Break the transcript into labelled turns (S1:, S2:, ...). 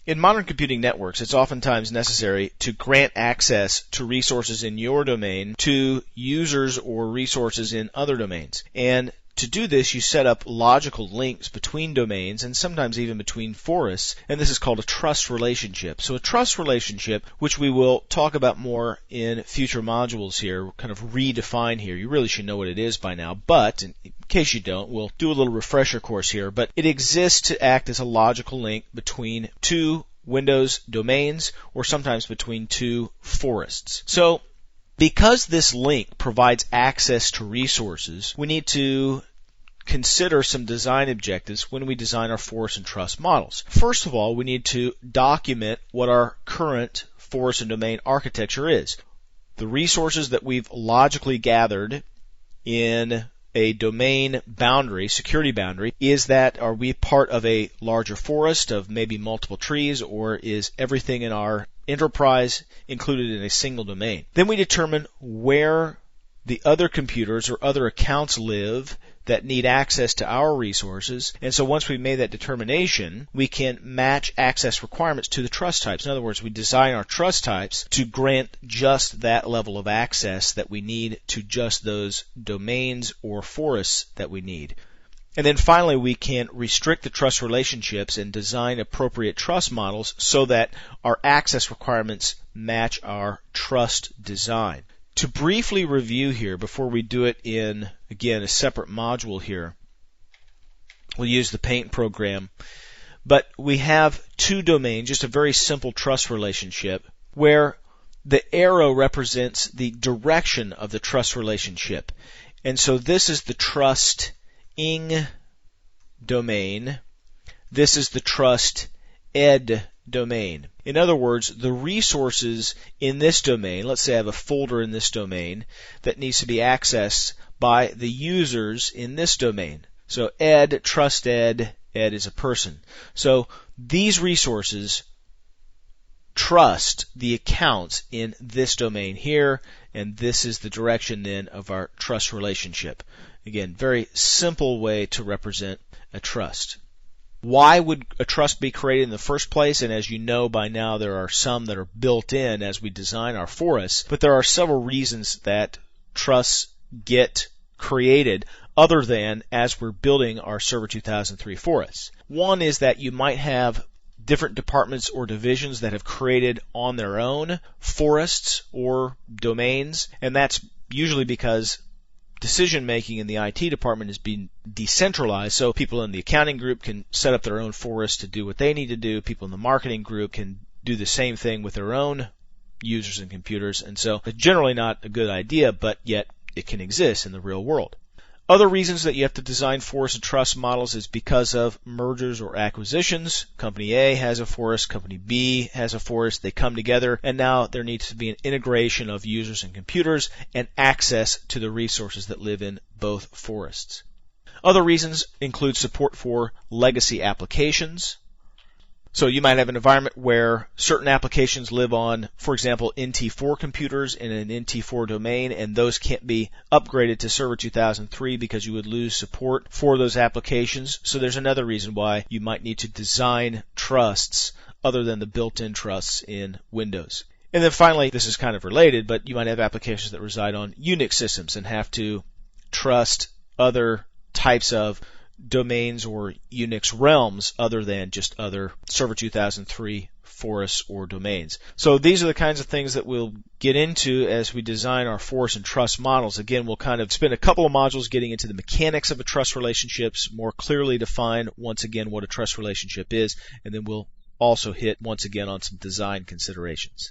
S1: In modern computing networks, it's oftentimes necessary to grant access to resources in your domain to users or resources in other domains. And to do this, you set up logical links between domains and sometimes even between forests, and this is called a trust relationship. So a trust relationship, which we will talk about more in future modules here, kind of redefine here. You really should know what it is by now, but in case you don't, we'll do a little refresher course here. But it exists to act as a logical link between two Windows domains or sometimes between two forests. So because this link provides access to resources, we need to consider some design objectives when we design our forest and trust models. First of all, we need to document what our current forest and domain architecture is. The resources that we've logically gathered in a domain boundary, security boundary, are we part of a larger forest of maybe multiple trees, or is everything in our enterprise included in a single domain? Then we determine where the other computers or other accounts live that need access to our resources. And so once we've made that determination, we can match access requirements to the trust types. In other words, we design our trust types to grant just that level of access that we need to just those domains or forests that we need. And then finally, we can restrict the trust relationships and design appropriate trust models so that our access requirements match our trust design. To briefly review here before we do it in, again, a separate module here, we'll use the Paint program, but we have two domains, just a very simple trust relationship, where the arrow represents the direction of the trust relationship. And so this is the trust-ing domain. This is the trust-ed domain. In other words, the resources in this domain, let's say I have a folder in this domain that needs to be accessed by the users in this domain. So ed, trust ed is a person. So these resources trust the accounts in this domain here, and this is the direction then of our trust relationship. Again, very simple way to represent a trust. Why would a trust be created in the first place? And as you know by now, there are some that are built in as we design our forests, but there are several reasons that trusts get created other than as we're building our Server 2003 forests. One is that you might have different departments or divisions that have created on their own forests or domains, and that's usually because decision-making in the IT department is being decentralized, so people in the accounting group can set up their own forest to do what they need to do. People in the marketing group can do the same thing with their own users and computers, and so it's generally not a good idea, but yet it can exist in the real world. Other reasons that you have to design forest and trust models is because of mergers or acquisitions. Company A has a forest, Company B has a forest, they come together, and now there needs to be an integration of users and computers and access to the resources that live in both forests. Other reasons include support for legacy applications. So you might have an environment where certain applications live on, for example, NT4 computers in an NT4 domain, and those can't be upgraded to Server 2003 because you would lose support for those applications. So there's another reason why you might need to design trusts other than the built-in trusts in Windows. And then finally, this is kind of related, but you might have applications that reside on Unix systems and have to trust other types of domains or Unix realms other than just other Server 2003 forests or domains. So these are the kinds of things that we'll get into as we design our forest and trust models. Again, we'll kind of spend a couple of modules getting into the mechanics of a trust relationships, more clearly define once again what a trust relationship is, and then we'll also hit once again on some design considerations.